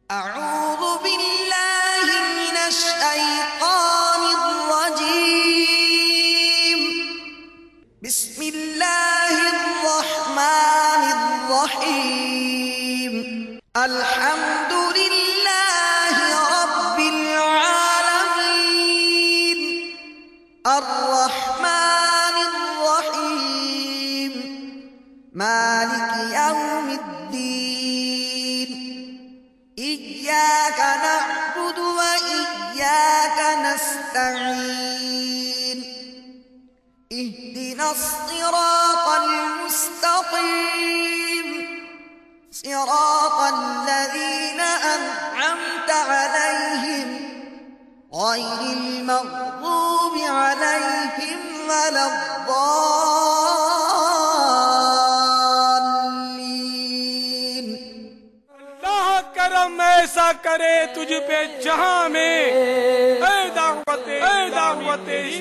أعوذ بالله من الشيطان الرجيم. بسم الله الرحمن الرحيم. الحمد لله رب العالمين. الرحمن الرحيم. مالك يوم الدين. إياك نعبد وإياك نستعين. اهدنا الصراط المستقيم. صراط الذين أنعمت عليهم غير المغضوب عليهم ولا الضالين. اللہ کرم ایسا کرے تجھ پہ جہاں میں اے دعوت اسلامی تیری.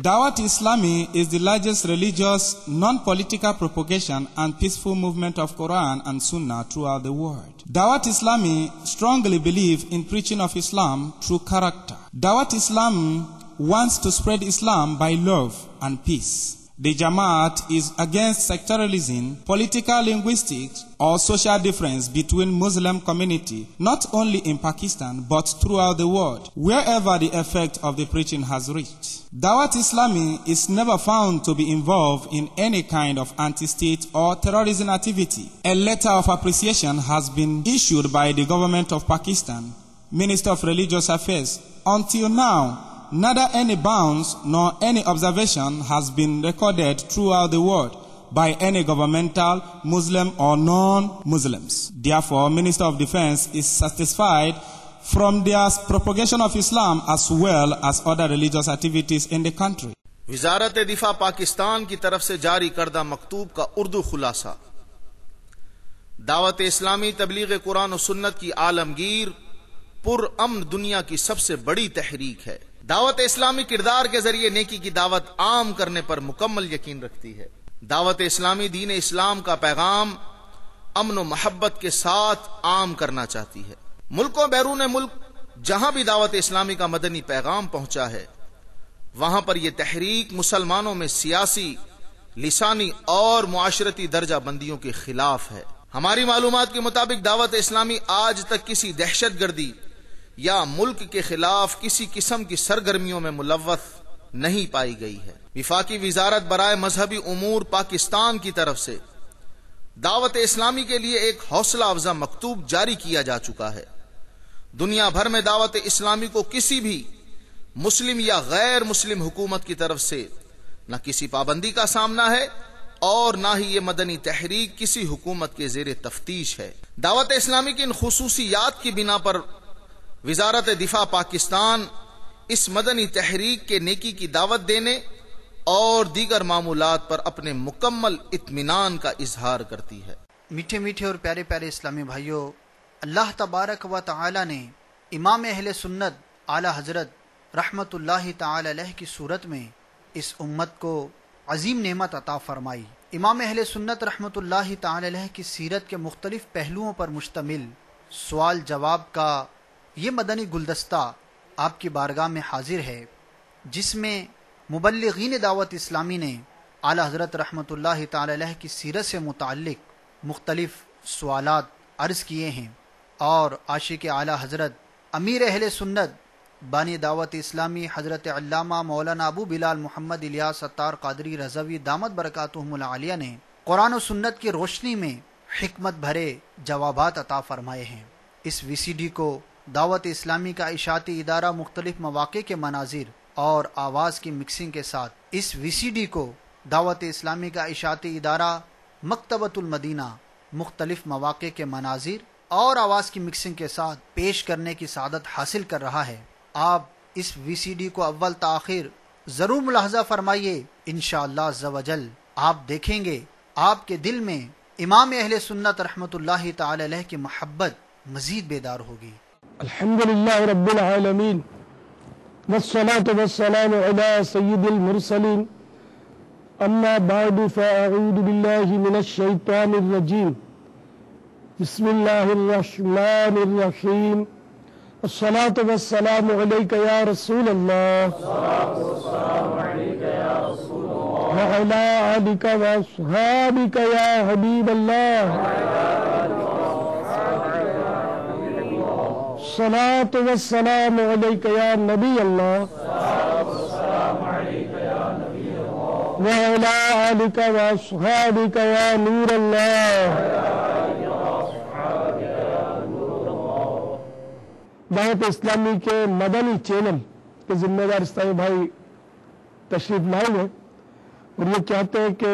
Dawat Islami is the largest religious, non-political propagation and peaceful movement of Quran and Sunnah throughout the world. Dawat Islami strongly believe in preaching of Islam through character. Dawat Islam wants to spread Islam by love and peace. The Jamaat is against sectarianism, political linguistics, or social difference between Muslim community, not only in Pakistan, but throughout the world, wherever the effect of the preaching has reached. Dawat Islami is never found to be involved in any kind of anti-state or terrorism activity. A letter of appreciation has been issued by the government of Pakistan, Minister of Religious Affairs. Until now, neither any bounds nor any observation has been recorded throughout the world by any governmental, Muslim or non-Muslims. Therefore, Minister of Defense is satisfied from their propagation of Islam as well as other religious activities in the country. وزارت دفاع پاکستان کی طرف سے جاری کردہ مکتوب کا اردو خلاصہ. دعوت اسلامی تبلیغ قرآن و سنت کی عالمگیر پرامن دنیا کی سب سے بڑی تحریک ہے. دعوت اسلامی کردار کے ذریعے نیکی کی دعوت عام کرنے پر مکمل یقین رکھتی ہے. دعوت اسلامی دین اسلام کا پیغام امن و محبت کے ساتھ عام کرنا چاہتی ہے. ملک و بیرون ملک جہاں بھی دعوت اسلامی کا مدنی پیغام پہنچا ہے وہاں پر یہ تحریک مسلمانوں میں سیاسی، لسانی اور معاشرتی درجہ بندیوں کے خلاف ہے. ہماری معلومات کے مطابق دعوت اسلامی آج تک کسی دہشت گردی یا ملک کے خلاف کسی قسم کی سرگرمیوں میں ملوث نہیں پائی گئی ہے. وفاقی وزارت برائے مذہبی امور پاکستان کی طرف سے دعوت اسلامی کے لیے ایک حوصلہ افزا مکتوب جاری کیا جا چکا ہے. دنیا بھر میں دعوت اسلامی کو کسی بھی مسلم یا غیر مسلم حکومت کی طرف سے نہ کسی پابندی کا سامنا ہے اور نہ ہی یہ مدنی تحریک کسی حکومت کے زیر تفتیش ہے. دعوت اسلامی کی ان خصوصیات کی بنا پر وزارت دفاع پاکستان اس مدنی تحریک کے نیکی کی دعوت دینے اور دیگر معمولات پر اپنے مکمل اطمینان کا اظہار کرتی ہے. میٹھے میٹھے اور پیارے پیارے اسلامی بھائیوں، اللہ تبارک و تعالی نے امام اہل سنت اعلی حضرت رحمت اللہ تعالی علیہ کی صورت میں اس امت کو عظیم نعمت عطا فرمائی. امام اہل سنت رحمت اللہ تعالی علیہ کی سیرت کے مختلف پہلوؤں پر مشتمل سوال جواب کا یہ مدنی گلدستہ آپ کی بارگاہ میں حاضر ہے، جس میں مبلغین دعوت اسلامی نے اعلی حضرت رحمت اللہ تعالی علیہ کی سیرت سے متعلق مختلف سوالات عرض کیے ہیں، اور عاشق اعلی حضرت امیر اہل سنت بانی دعوت اسلامی حضرت علامہ مولانا ابو بلال محمد الیاس ستار قادری رضوی دامت برکاتہم العالیہ نے قرآن و سنت کی روشنی میں حکمت بھرے جوابات عطا فرمائے ہیں. اس وی سی ڈی کو دعوت اسلامی کا اشاعتی ادارہ مختلف مواقع کے مناظر اور آواز کی مکسنگ کے ساتھ اس وی سی ڈی کو دعوت اسلامی کا اشاعتی ادارہ مکتبۃ المدینہ مختلف مواقع کے مناظر اور آواز کی مکسنگ کے ساتھ پیش کرنے کی سعادت حاصل کر رہا ہے. آپ اس وی سی ڈی کو اول تاخیر ضرور ملاحظہ فرمائیے. انشاءاللہ عز و جل آپ دیکھیں گے آپ کے دل میں امام اہل سنت رحمت اللہ تعالی علیہ کی محبت مزید بیدار ہوگی. الحمدللہ رب العالمین والصلاة والسلام علی سید المرسلین اما بعد فاعوذ باللہ من الشیطان الرجیم بسم الله الرحمن الرحيم الصلاة والسلام عليك يا رسول الله وعلى آلك وأصحابك يا حبيب الله الصلاة والسلام عليك يا نبي الله وعلى آلك وأصحابك يا نور الله. دعوت اسلامی کے مدنی چینل کے ذمہ دار اسلامی بھائی تشریف لائے ہیں اور یہ چاہتے ہیں کہ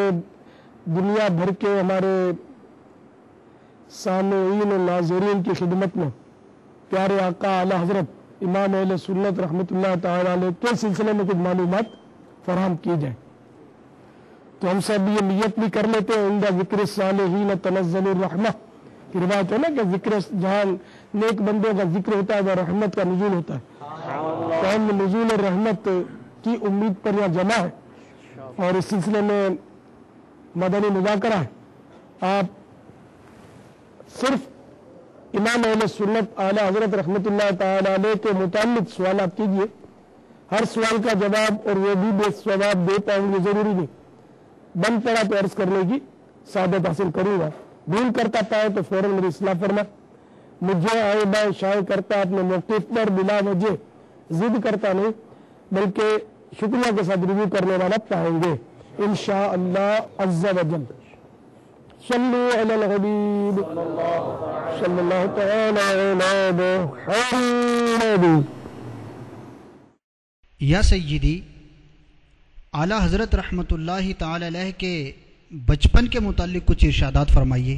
دنیا بھر کے ہمارے سامعین و ناظرین کی خدمت میں پیارے آقا اعلی حضرت امام اہل سنت رحمۃ اللہ تعالی علیہ کے سلسلے میں کچھ معلومات فراہم کی جائیں. تو ہم سب یہ نیت بھی کر لیتے ہیں عند ذکر الصالحین تنزل الرحمہ کی روایت ہے نا کہ ذکر جہاں نیک بندوں کا ذکر ہوتا ہے وہ رحمت کا نزول ہوتا ہے. تو ہم نزول رحمت کی امید پر یہاں جمع ہے اور اس سلسلے میں مدنی مذاکرہ ہے. آپ صرف امام اہل سنت اعلی حضرت رحمۃ اللہ تعالی علیہ کے متعلق سوالات کیجئے. ہر سوال کا جواب اور وہ بھی بے ثواب دے پاؤں گے ضروری نہیں. بند پڑا تو عرض کرنے کی سعادت حاصل کروں گا. بھول کرتا پائے تو فوراً میری اصلاح فرما. مجھے آئے بائے شائع کرتا اپنے موقف پر بلا وجہ ضد کرتا نہیں بلکہ شکریہ کے ساتھ رجوع کرنے والا پائیں گے انشاءاللہ عز و جل. صلو علی الحبیب صلی اللہ تعالی علی محمد. یا سیدی، اعلیٰ حضرت رحمۃ اللہ تعالی علیہ کے بچپن کے متعلق کچھ ارشادات فرمائیے.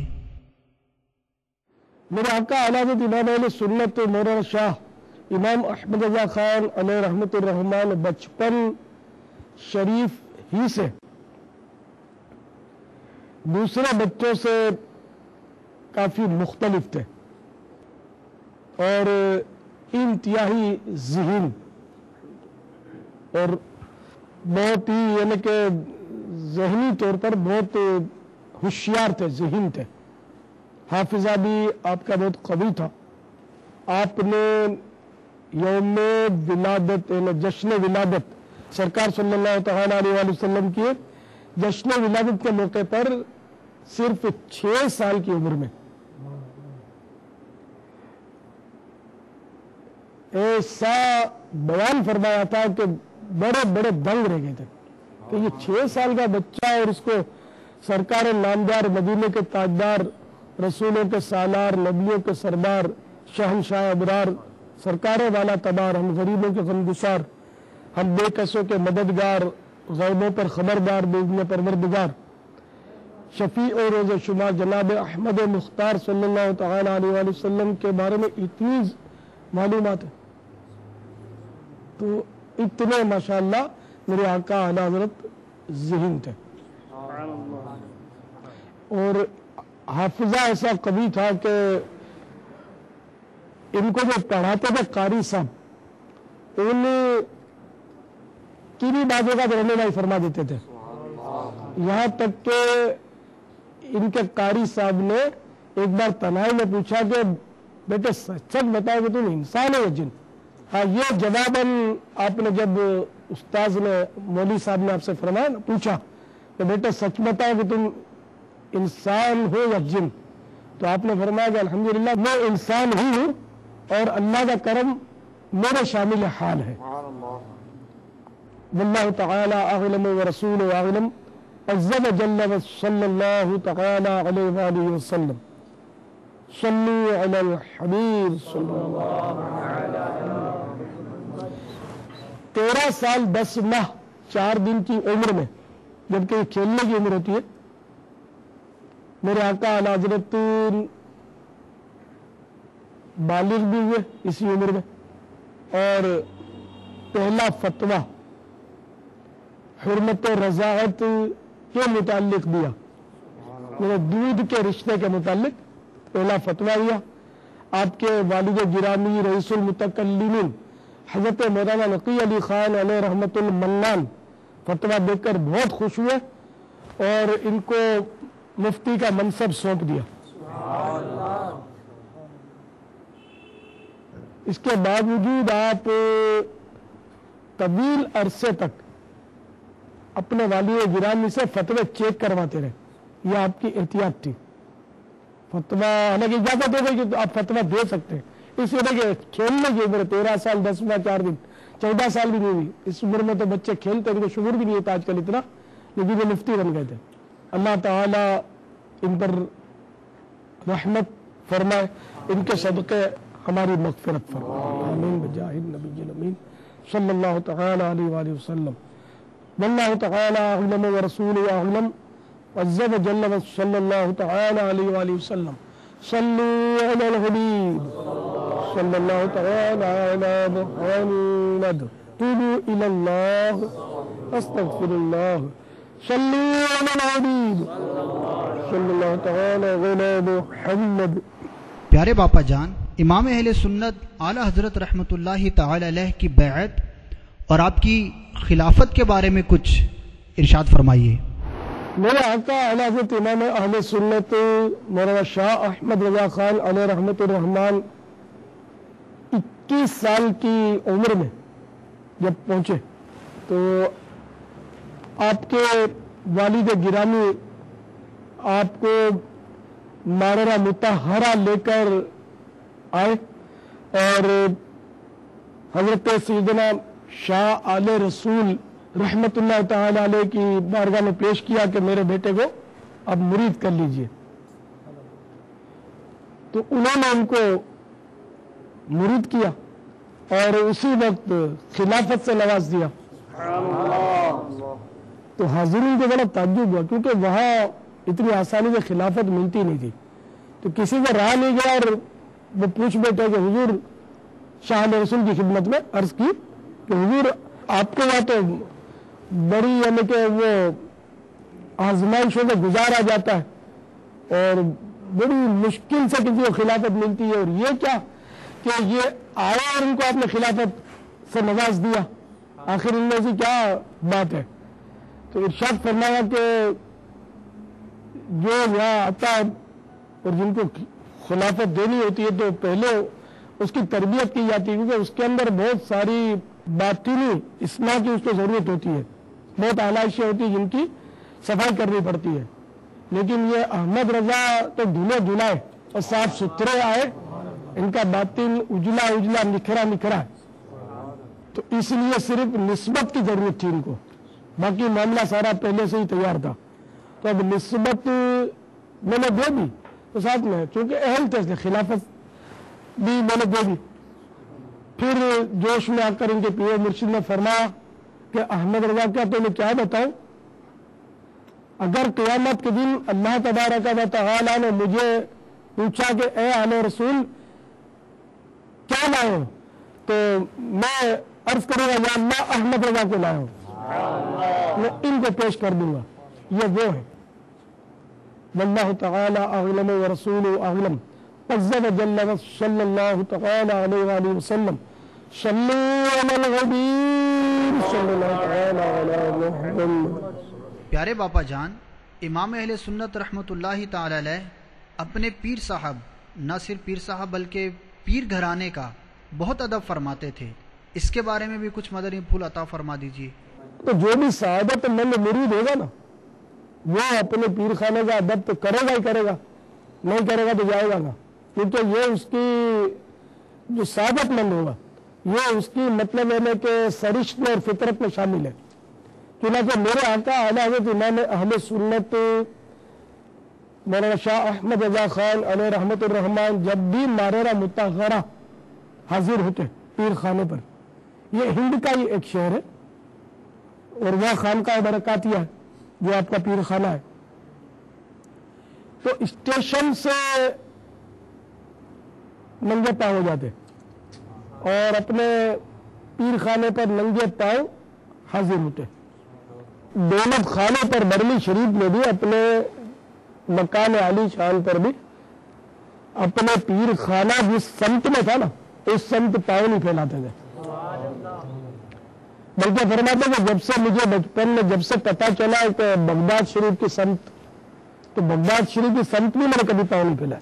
میرے آقا اعلیٰ حضرت امام اہل سنت مولانا شاہ امام احمد رضا خان علیہ رحمۃ الرحمن بچپن شریف ہی سے دوسرے بچوں سے کافی مختلف تھے اور انتہائی ذہین اور بہت ہی یعنی کہ ذہنی طور پر بہت ہوشیار تھے، ذہین تھے. حافظہ بھی آپ کا بہت قوی تھا. آپ نے یوم ولادت یعنی جشن ولادت سرکار صلی اللہ تعالی علیہ وآلہ وسلم کی جشن ولادت کے موقع پر صرف 6 سال کی عمر میں ایسا بیان فرمایا تھا کہ بڑے بڑے دنگ رہ گئے تھے کہ یہ 6 سال کا بچہ اور اس کو سرکار نامدار مدینے کے تاجدار رسولوں کے سالار نبیوں کے سردار شہنشاہ ابرار سرکار والا تبار ہم غریبوں کے غمگسار ہم بے کسوں کے مددگار غیبوں پر خبردار بے پروردگار شفیع اور روز شمار جناب احمد مختار صلی اللہ تعالی علیہ وآلہ وسلم کے بارے میں اتنی معلومات ہیں. تو اتنے ماشاءاللہ میرے آقا اعلیٰ حضرت ذہین تھے اور حافظہ ایسا قوی تھا کہ ان کو جو پڑھاتے تھے قاری صاحب ان کی بھی باتوں کا رہنمائی فرما دیتے تھے. یہاں تک کہ ان کے قاری صاحب نے ایک بار تنہائی میں پوچھا کہ بیٹے سچ بتاؤ کہ تم انسان ہو یا جن؟ ہاں یہ جواباً آپ نے جب استاذ نے مولوی صاحب نے آپ سے فرمایا نا پوچھا کہ بیٹے سچ بتاؤ کہ تم انسان ہو یا جن، تو آپ نے فرمایا کہ الحمدللہ میں انسان ہی ہوں اور اللہ کا کرم میرے شامل حال ہے. واللہ تعالی اعلم ورسول اعلم عز و جل صلی اللہ تعالی علیہ وآلہ وسلم. صلو علی الحبیب صلی اللہ علیہ وسلم. 13 سال 10 ماہ 4 دن کی عمر میں جبکہ یہ کھیلنے کی عمر ہوتی ہے میرے آقا اعلیٰ حضرت بالغ بھی ہوئے اسی عمر میں اور پہلا فتویٰ حرمت رضاعت کے متعلق دیا، میرے دودھ کے رشتے کے متعلق پہلا فتویٰ دیا. آپ کے والد گرامی رئیس المتکلمین حضرت مولانا نقی علی خان علیہ رحمت المنان فتویٰ دے کر بہت خوش ہوئے اور ان کو مفتی کا منصب سونپ دیا. اس کے باوجود آپ طویل عرصے تک اپنے والی گرامی سے فتوے چیک کرواتے رہے. یہ آپ کی احتیاط تھی. فتوا حالانکہ اجازت ہو گئی کہ آپ فتوا دے سکتے ہیں. اس وجہ کہ کھیلنے کی عمر 13 سال 10 ماہ 4 دن 14 سال بھی نہیں ہوئی. اس عمر میں تو بچے کھیلتے ہیں, ان کو شعور بھی نہیں ہوتا آج کل اتنا, لیکن یہ مفتی بن گئے تھے. اللہ تعالی ان پر رحمت فرمائے, ان کے صدقے ہماری مغفرت فرمائے. آمین بجاہ النبی الامین صلی اللہ تعالی علیہ وآلہ وسلم. واللہ تعالی اعلم ورسولہ اعلم عز وجل صلی اللہ تعالی علیہ وآلہ وسلم. صلوا علی الحبیب صلی اللہ تعالی علی محمد. توبوا الی اللہ استغفر اللہ. صلوا علی الحبیب صلی اللہ تعالی علی محمد. پیارے باپا جان، امام اہل سنت اعلی حضرت رحمۃ اللہ تعالی علیہ کی بیعت اور آپ کی خلافت کے بارے میں کچھ ارشاد فرمائیے. میرے آقا اعلی حضرت امام اہل سنت مولانا شاہ احمد رضا خان علیہ رحمۃ الرحمان 21 سال کی عمر میں جب پہنچے تو آپ کے والد گرامی آپ کو ماررہ مطہرہ لے کر آئے اور حضرت سیدنا شاہ آل رسول رحمت اللہ تعالی علیہ کی بارگاہ میں پیش کیا کہ میرے بیٹے کو اب مرید کر لیجئے. تو انہوں نے ان کو مرید کیا اور اسی وقت خلافت سے نواز دیا. تو حاضرین کو بڑا تعجب ہوا کیونکہ وہاں اتنی آسانی سے خلافت ملتی نہیں تھی. تو کسی کو رہا نہیں گیا اور وہ پوچھ بیٹھے کہ حضور شاہ علیہ رسول کی خدمت میں عرض کی کہ حضور آپ کو وہاں تو بڑی یعنی کہ وہ آزمائشوں سے گزارا جاتا ہے اور بڑی مشکل سے کسی کو خلافت ملتی ہے, اور یہ کیا کہ یہ آئے اور ان کو آپ نے خلافت سے نواز دیا, آخر ان میں سے کیا بات ہے. تو ارشاد فرمایا کہ جو یہاں آتا ہے اور جن کو خلافت دینی ہوتی ہے تو پہلے اس کی تربیت کی جاتی ہے کیونکہ اس کے اندر بہت ساری باطنی اصلاح کی اس کو ضرورت ہوتی ہے, بہت آلائشیں ہوتی ہیں جن کی صفائی کرنی پڑتی ہے. لیکن یہ احمد رضا تو دھلے دھلائے اور صاف ستھرے آئے, ان کا باطن اجلا اجلا نکھرا نکھرا ہے. تو اس لیے صرف نسبت کی ضرورت تھی ان کو, باقی معاملہ سارا پہلے سے ہی تیار تھا. تو اب نسبت میں نے دے دی تو ساتھ میں چونکہ اہل تھے اس لیے خلافت بھی میں نے دے دی. پھر جوش میں آ کر ان کے پیر مرشد نے فرمایا کہ احمد رضا کیا تو میں کیا بتاؤں, اگر قیامت کے دن اللہ تبارک و تعالی نے مجھے پوچھا کہ اے اہل رسول کیا لائے ہو تو میں عرض کروں گا یا اللہ احمد رضا کو لائے ہو, میں ان کو پیش کر دوں گا. یہ وہ ہے. واللہ تعالی اعلم ورسولہ اعلم عز وجل صلی اللہ تعالی علیہ وآلہ وسلم. صلوا علی الحبیب صلی اللہ تعالی علی محمد. پیارے باپا جان، امام اہل سنت رحمۃ اللہ تعالی علیہ اپنے پیر صاحب، نہ صرف پیر صاحب بلکہ پیر گھرانے کا بہت ادب فرماتے تھے. اس کے بارے میں بھی کچھ مدنی پھول عطا فرما دیجیے. تو جو بھی سعادت مند مرید ہوگا نا وہ اپنے پیر خانے کا ادب تو کرے گا ہی کرے گا, نہیں کرے گا تو جائے گا نا, کیونکہ یہ اس کی جو سعادت مند ہوگا یہ اس کی مطلب ہے کہ سرشت میں اور فطرت میں شامل ہے. چنانچہ میرے آقا اعلی حضرت امام اہل سنت مولانا شاہ احمد رضا خان علیہ رحمۃ الرحمان جب بھی ماررہ مطہرہ حاضر ہوتے پیر خانے پر, یہ ہند کا ہی ایک شہر ہے اور وہ خانقاہ برکاتیہ ہے جو آپ کا پیر خانہ ہے, تو اسٹیشن سے ننگے پاؤں ہو جاتے اور اپنے پیر خانے پر ننگے پاؤں حاضر ہوتے. دولت خانے پر برلی شریف میں بھی اپنے مکان علی شان پر بھی اپنے پیر خانہ جس سمت میں تھا نا اس سمت پاؤں نہیں پھیلاتے تھے, بلکہ فرماتے کہ جب سے مجھے بچپن میں جب سے پتہ چلا کہ بغداد شریف کی سمت, تو بغداد شریف کی سمت بھی میں نے کبھی پاؤں نہیں پھیلایا.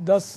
10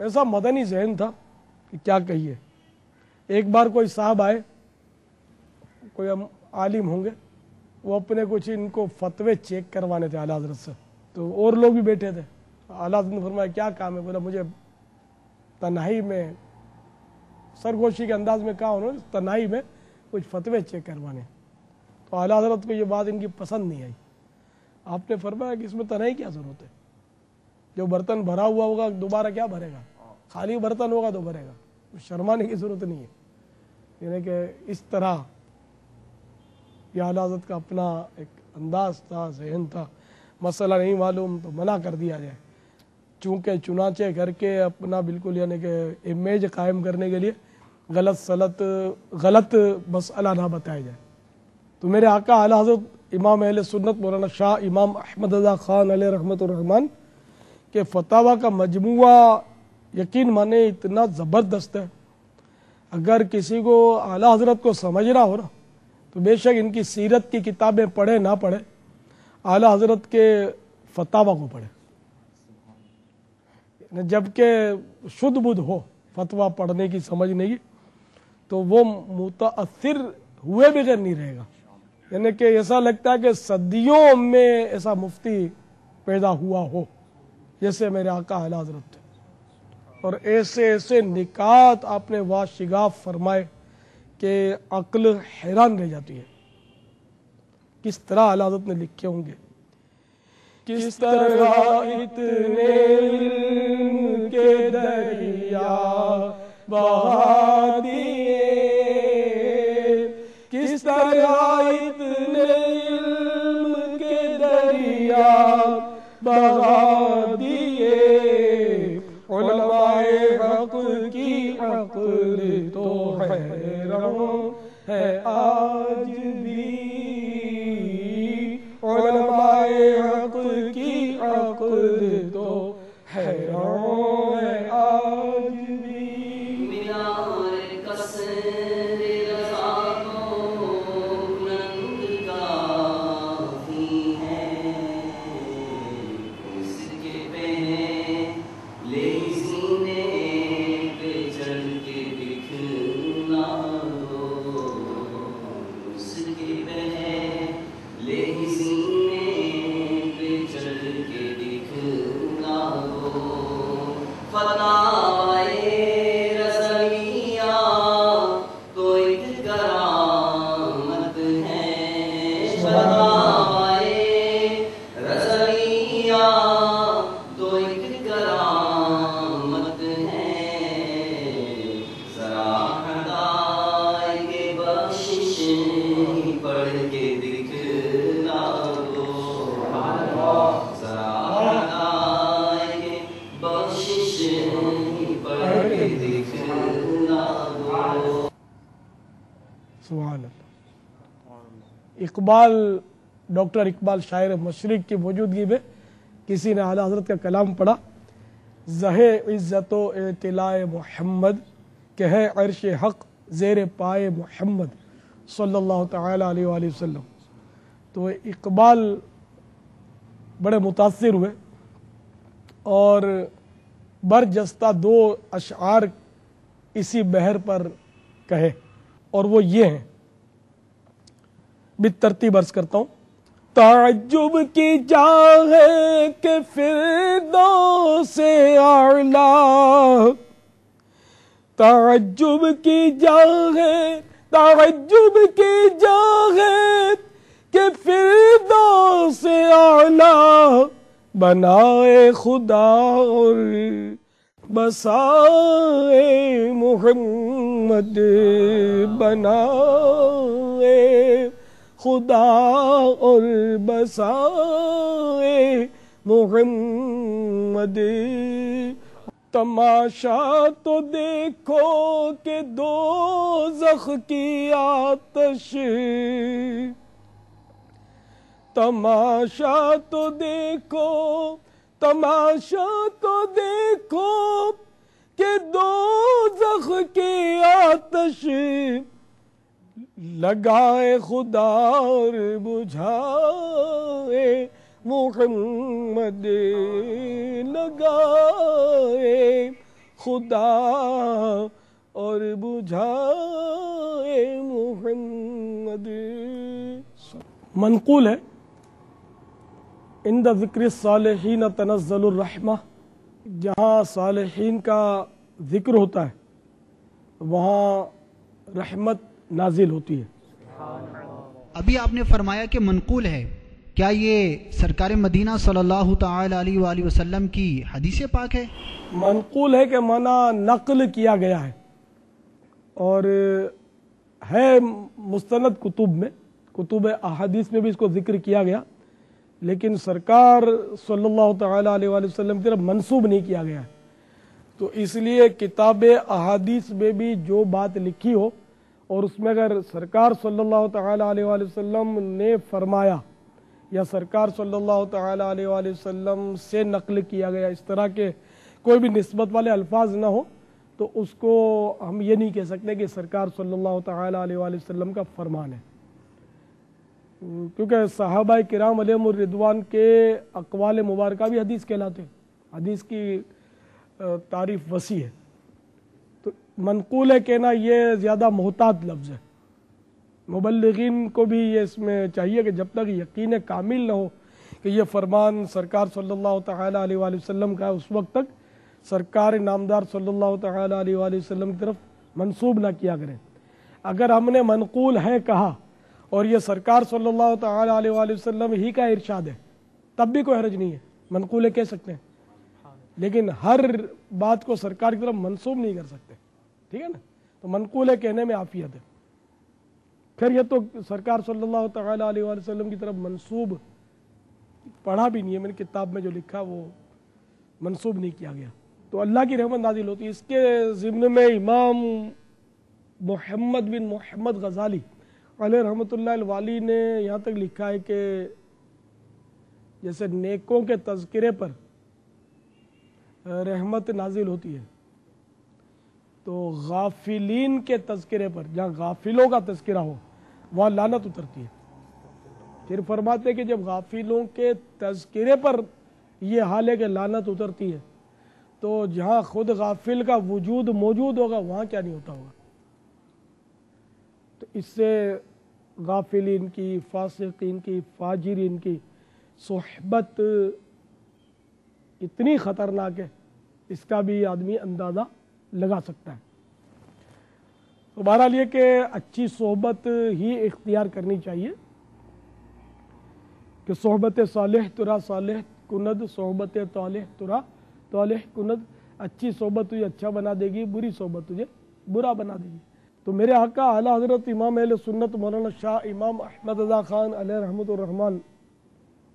ایسا مدنی ذہن تھا کہ کیا کہیے. ایک بار کوئی صاحب آئے, کوئی عالم ہوں گے, وہ اپنے کچھ ان کو فتوے چیک کروانے تھے اعلیٰ حضرت سے. تو اور لوگ بھی بیٹھے تھے. اعلیٰ حضرت نے فرمایا کیا کام ہے؟ بولا مجھے تنہائی میں, سرگوشی کے انداز میں کہا انہوں نے, تنہائی میں کچھ فتوے چیک کروانے. تو اعلیٰ حضرت کو یہ بات ان کی پسند نہیں آئی. آپ نے فرمایا کہ اس میں تنہائی کیا ضرورت ہے؟ جو برتن بھرا ہوا ہوگا دوبارہ کیا بھرے گا؟ خالی برتن ہوگا تو بھرے گا. شرمانے کی ضرورت نہیں ہے. یعنی کہ اس طرح یہ اعلیٰ حضرت کا اپنا ایک انداز تھا, ذہن تھا. مسئلہ نہیں معلوم تو منع کر دیا جائے, چونکہ چنانچہ کر کے اپنا بالکل یعنی کہ امیج قائم کرنے کے لیے غلط مسئلہ نہ بتایا جائے. تو میرے آقا اعلیٰ حضرت امام اہل سنت مولانا شاہ امام احمد رضا خان علیہ رحمۃ الرحمن کے فتاویٰ کا مجموعہ یقین مانے اتنا زبردست ہے. اگر کسی کو اعلیٰ حضرت کو سمجھنا ہو نا تو بے شک ان کی سیرت کی کتابیں پڑھے نہ پڑھے, اعلیٰ حضرت کے فتاویٰ کو پڑھے. جبکہ شدھ بدھ ہو فتویٰ پڑھنے کی, سمجھنے کی, تو وہ متاثر ہوئے بغیر نہیں رہے گا. یعنی کہ ایسا لگتا ہے کہ صدیوں میں ایسا مفتی پیدا ہوا ہو جیسے میرے آقا اعلیٰ حضرت تھے. اور ایسے ایسے نکات آپ نے واشگاف فرمائے کہ عقل حیران رہ جاتی ہے. کس طرح اعلیٰ حضرت نے لکھے ہوں گے, کس طرح اتنے علم کے دریا بہا دیے, کس طرح اتنے علم کے دریا بہا دیے, علماء حق کی عقل تو حیران ہے آج بھی, علماء حق کی عقل تو حیران ہے آج بھی. سبحان اللہ. اقبال, ڈاکٹر اقبال شاعر مشرق کی موجودگی میں کسی نے اعلیٰ حضرت کا کلام پڑھا, زہے عزت و اطلاع محمد کہ ہے عرش حق زیر پائے محمد صلی اللہ تعالی علیہ وآلہ وسلم. تو اقبال بڑے متاثر ہوئے اور برجستہ 2 اشعار اسی بحر پر کہے, اور وہ یہ ہیں, بالترتیب عرض کرتا ہوں. تعجب کی جا ہے کہ فردوس اعلیٰ, تعجب کی جا ہے, تعجب کی جا ہے کہ فردوس اعلیٰ بنائے خدا اور بسائے محمد, بنائے خدا اور بسائے محمد. تماشا تو دیکھو کہ دوزخ کی آتش, تماشا تو دیکھو, تماشا تو دیکھو کہ دوزخ کی آتش لگائے خدا اور بجھائے محمد, لگائے خدا اور بجھائے محمد. منقول ہے عند ذکر الصالحین تنزل الرحمہ، جہاں صالحین کا ذکر ہوتا ہے وہاں رحمت نازل ہوتی ہے. ابھی آپ نے فرمایا کہ منقول ہے، کیا یہ سرکار مدینہ صلی اللہ تعالی علیہ وآلہ وسلم کی حدیث پاک ہے؟ منقول ہے کہ معنی نقل کیا گیا ہے، اور ہے مستند کتب میں، کتب احادیث میں بھی اس کو ذکر کیا گیا، لیکن سرکار صلی اللہ تعالی علیہ وآلہ وسلم کی طرف منسوب نہیں کیا گیا ہے. تو اس لیے کتاب احادیث میں بھی جو بات لکھی ہو اور اس میں اگر سرکار صلی اللہ تعالی علیہ وآلہ وسلم نے فرمایا یا سرکار صلی اللہ تعالی علیہ وآلہ وسلم سے نقل کیا گیا، اس طرح کے کوئی بھی نسبت والے الفاظ نہ ہو تو اس کو ہم یہ نہیں کہہ سکتے کہ سرکار صلی اللہ تعالی علیہ وآلہ وسلم کا فرمان ہے، کیونکہ صحابہ کرام علیہم الرضوان کے اقوال مبارکہ بھی حدیث کہلاتے ہیں. حدیث کی تعریف وسیع ہے. تو منقول ہے کہنا یہ زیادہ محتاط لفظ ہے. مبلغین کو بھی یہ اس میں چاہیے کہ جب تک یقین کامل نہ ہو کہ یہ فرمان سرکار صلی اللہ تعالی علیہ وآلہ وسلم کا ہے، اس وقت تک سرکار نامدار صلی اللہ تعالی علیہ وآلہ وسلم کی طرف منسوب نہ کیا کریں. اگر ہم نے منقول ہے کہا اور یہ سرکار صلی اللہ تعالی علیہ وآلہ وسلم ہی کا ارشاد ہے تب بھی کوئی حرج نہیں ہے، منقول ہے کہہ سکتے ہیں، لیکن ہر بات کو سرکار کی طرف منسوب نہیں کر سکتے. ٹھیک ہے نا؟ تو منقول ہے کہنے میں عافیت ہے. پھر یہ تو سرکار صلی اللہ تعالی علیہ وآلہ وسلم کی طرف منسوب پڑھا بھی نہیں ہے، میں نے کتاب میں جو لکھا وہ منسوب نہیں کیا گیا. تو اللہ کی رحمت نازل ہوتی ہے. اس کے ضمن میں امام محمد بن محمد غزالی علیہ رحمۃ اللہ الوالی نے یہاں تک لکھا ہے کہ جیسے نیکوں کے تذکرے پر رحمت نازل ہوتی ہے تو غافلین کے تذکرے پر، جہاں غافلوں کا تذکرہ ہو وہاں لعنت اترتی ہے. پھر فرماتے کہ جب غافلوں کے تذکرے پر یہ حال ہے کہ لعنت اترتی ہے تو جہاں خود غافل کا وجود موجود ہوگا وہاں کیا نہیں ہوتا ہوگا. تو اس سے غافلین کی، فاسقین کی، فاجرین کی صحبت اتنی خطرناک ہے، اس کا بھی آدمی اندازہ لگا سکتا ہے. تو بہرحال یہ کہ اچھی صحبت ہی اختیار کرنی چاہیے کہ صحبت صالح ترا صالح کند، صحبت طالح ترا طالح کند. اچھی صحبت تجھے اچھا بنا دے گی، بری صحبت تجھے برا بنا دے گی. تو میرے آقا اعلیٰ حضرت امام اہل سنت مولانا شاہ امام احمد رضا خان علیہ رحمۃ الرحمن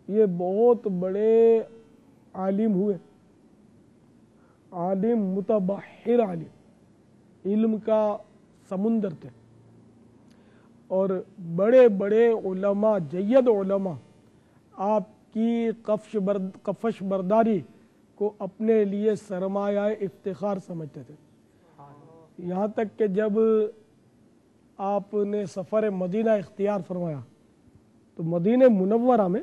یہ بہت بڑے عالم ہوئے، عالم متبحر عالم، علم کا سمندر تھے، اور بڑے بڑے علماء، جید علماء آپ کی کفش برداری کو اپنے لیے سرمایہ افتخار سمجھتے تھے. یہاں تک کہ جب آپ نے سفر مدینہ اختیار فرمایا تو مدینہ منورہ میں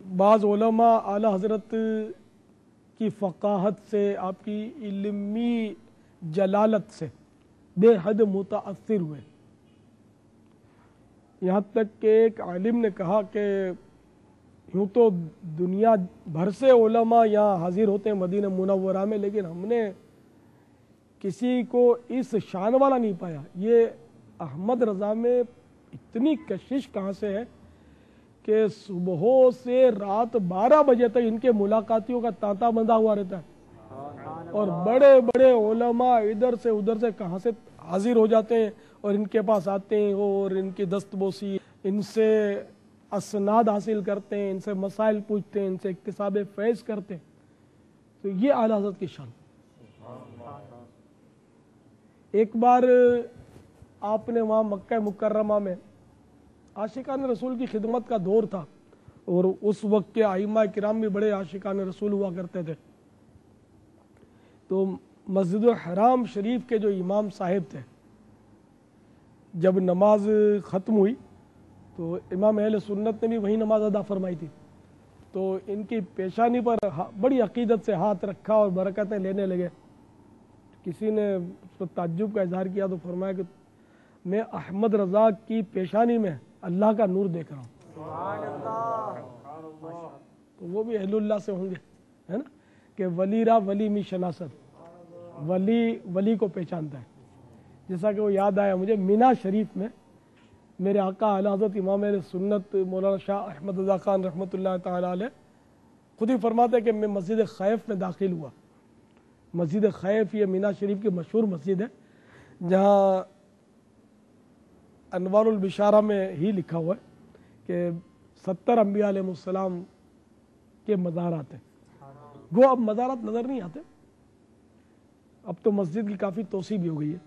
بعض علماء اعلیٰ حضرت کی فقاہت سے، آپ کی علمی جلالت سے بے حد متاثر ہوئے. یہاں تک کہ ایک عالم نے کہا کہ یوں تو دنیا بھر سے علماء یہاں حاضر ہوتے ہیں مدینہ منورہ میں، لیکن ہم نے کسی کو اس شان والا نہیں پایا. یہ احمد رضا میں اتنی کشش کہاں سے ہے کہ صبح سے رات 12 بجے تک ان کے ملاقاتیوں کا تانتا بندھا ہوا رہتا ہے، اور بڑے بڑے علماء ادھر سے ادھر سے کہاں سے حاضر ہو جاتے ہیں اور ان کے پاس آتے ہیں اور ان کی دست بوسی، ان سے اسناد حاصل کرتے ہیں، ان سے مسائل پوچھتے ہیں، ان سے اکتساب فیض کرتے ہیں. تو یہ اعلیٰ حضرت کی شان. ایک بار آپ نے وہاں مکہ مکرمہ میں عاشقان رسول کی خدمت کا دور تھا، اور اس وقت کے ائمہ کرام بھی بڑے عاشقان رسول ہوا کرتے تھے. تو مسجد الحرام شریف کے جو امام صاحب تھے، جب نماز ختم ہوئی تو امام اہل سنت نے بھی وہی نماز ادا فرمائی تھی. تو ان کی پیشانی پر بڑی عقیدت سے ہاتھ رکھا اور برکتیں لینے لگے. کسی نے اس پر تعجب کا اظہار کیا تو فرمایا کہ میں احمد رضا کی پیشانی میں اللہ کا نور دیکھ رہا ہوں. تو وہ بھی اہل اللہ سے ہوں گے, ہے نا, کہ ولی را ولی می شناست, ولی کو پہچانتا ہے. جیسا کہ وہ یاد آیا مجھے, مینا شریف میں میرے آقا اعلی حضرت امام اہل سنت مولانا شاہ احمد رضا خان رحمۃ اللہ تعالی علیہ خود ہی فرماتے ہیں کہ میں مسجد خیف میں داخل ہوا. مسجد خیف یہ مینا شریف کی مشہور مسجد ہے, جہاں انوار البشارہ میں ہی لکھا ہوا ہے کہ 70 انبیاء علیہ السلام کے مزارات ہیں. گو اب مزارات نظر نہیں آتے, اب تو مسجد کی کافی توسیع بھی ہو گئی ہے.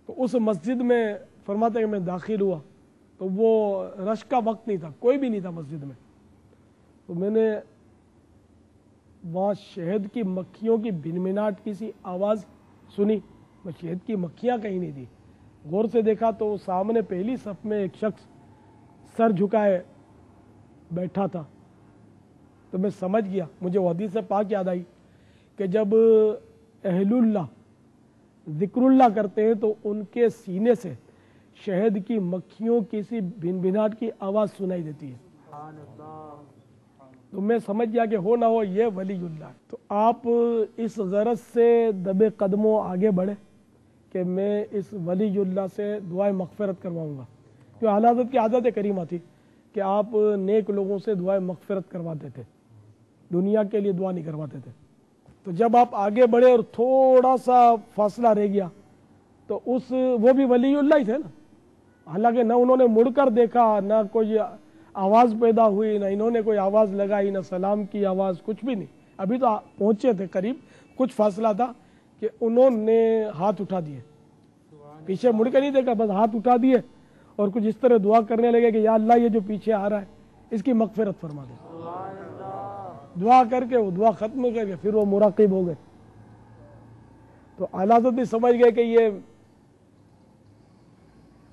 تو اس مسجد میں فرماتے ہیں کہ میں داخل ہوا تو وہ رش کا وقت نہیں تھا, کوئی بھی نہیں تھا مسجد میں. تو میں نے وہاں شہد کی مکھیوں کی بھنبھناہٹ کی سی آواز سنی. میں شہد کی مکھیاں کہیں نہیں تھی. غور سے دیکھا تو سامنے پہلی صف میں ایک شخص سر جھکائے بیٹھا تھا. تو میں سمجھ گیا, مجھے وہ حدیث پاک یاد آئی کہ جب اہل اللہ ذکر اللہ کرتے ہیں تو ان کے سینے سے شہد کی مکھیوں کی سی بھنبھناہٹ کی آواز سنائی دیتی ہے. تو میں سمجھ گیا کہ ہو نہ ہو یہ ولی اللہ ہے. تو آپ اس غرض سے دبے قدموں آگے بڑھے کہ میں اس ولی اللہ سے دعائیں مغفرت کرواؤں گا. کیوں اعلیٰ حضرت کی عادت کریمہ تھی کہ آپ نیک لوگوں سے دعائیں مغفرت کرواتے تھے, دنیا کے لیے دعا نہیں کرواتے تھے. تو جب آپ آگے بڑھے اور تھوڑا سا فاصلہ رہ گیا تو وہ بھی ولی اللہ ہی تھے نا. حالانکہ نہ انہوں نے مڑ کر دیکھا, نہ کوئی آواز پیدا ہوئی, نہ انہوں نے کوئی آواز لگائی, نہ سلام کی آواز, کچھ بھی نہیں. ابھی تو پہنچے تھے قریب, کچھ فاصلہ تھا کہ انہوں نے ہاتھ اٹھا دیے, پیچھے مڑ کے نہیں دیکھا, بس ہاتھ اٹھا دیے اور کچھ اس طرح دعا کرنے لگے کہ یا اللہ یہ جو پیچھے آ رہا ہے اس کی مغفرت فرما دے. دعا کر کے وہ دعا ختم کر کے پھر وہ مراقب ہو گئے. تو اعلیٰ حضرت بھی سمجھ گئے کہ یہ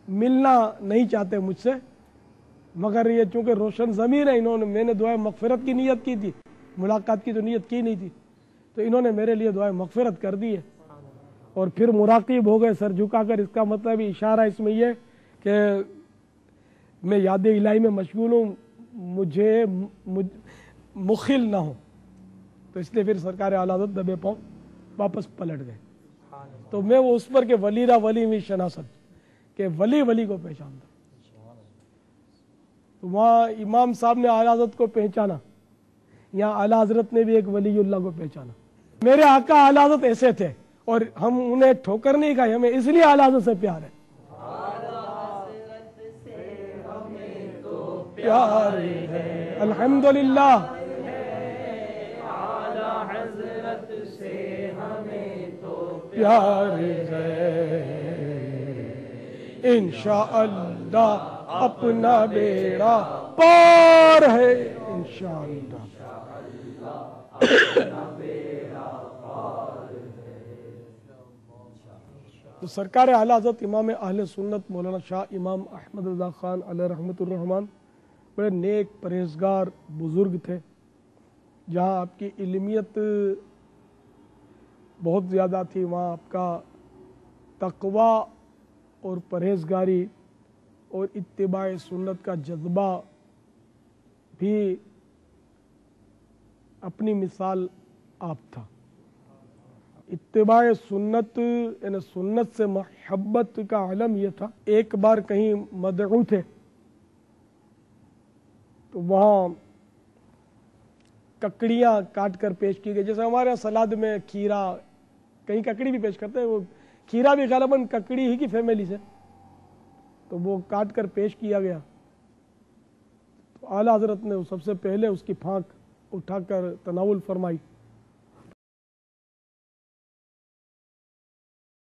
ملنا نہیں چاہتے مجھ سے, مگر یہ چونکہ روشن ضمیر ہے, میں نے دعائیں مغفرت کی نیت کی تھی, ملاقات کی تو نیت کی نہیں تھی, تو انہوں نے میرے لیے دعائیں مغفرت کر دی ہے اور پھر مراقب ہو گئے سر جھکا کر. اس کا مطلب اشارہ اس میں یہ کہ میں یاد الہی میں مشغول ہوں, مجھے مخل نہ ہو. تو اس لیے پھر سرکار اعلیٰ حضرت دبے پاؤں واپس پلٹ گئے. تو میں وہ اس پر کہ ولی را ولی می شناست, کہ ولی کو پہچانتا. تو وہاں امام صاحب نے اعلیٰ حضرت کو پہچانا, یہاں اعلیٰ حضرت نے بھی ایک ولی اللہ کو پہچانا. میرے آقا اعلیٰ حضرت ایسے تھے اور ہم انہیں ٹھوکر نہیں کھائی, ہمیں اس لیے اعلیٰ حضرت سے پیار ہے. پیار ہے الحمدللہ, پیار ہے انشاءاللہ اپنا بیڑا پار ہے, انشاءاللہ. تو سرکار اعلیٰ حضرت امام اہل سنت مولانا شاہ امام احمد رضا خان علیہ رحمۃ الرحمن بڑے نیک پرہیزگار بزرگ تھے. جہاں آپ کی علمیت بہت زیادہ تھی, وہاں آپ کا تقوی اور پرہیزگاری اور اتباع سنت کا جذبہ بھی اپنی مثال آپ تھا. اتباع سنت یعنی سنت سے محبت کا علم یہ تھا. ایک بار کہیں مدعو تھے تو وہاں ککڑیاں کاٹ کر پیش کی گئی. جیسے ہمارے یہاں سلاد میں کھیرا, کہیں ککڑی بھی پیش کرتے ہیں, وہ کھیرا بھی غالباً ککڑی ہی کی فیملی سے, تو وہ کاٹ کر پیش کیا گیا. تو اعلیٰ حضرت نے سب سے پہلے اس کی پھانک اٹھا کر تناول فرمائی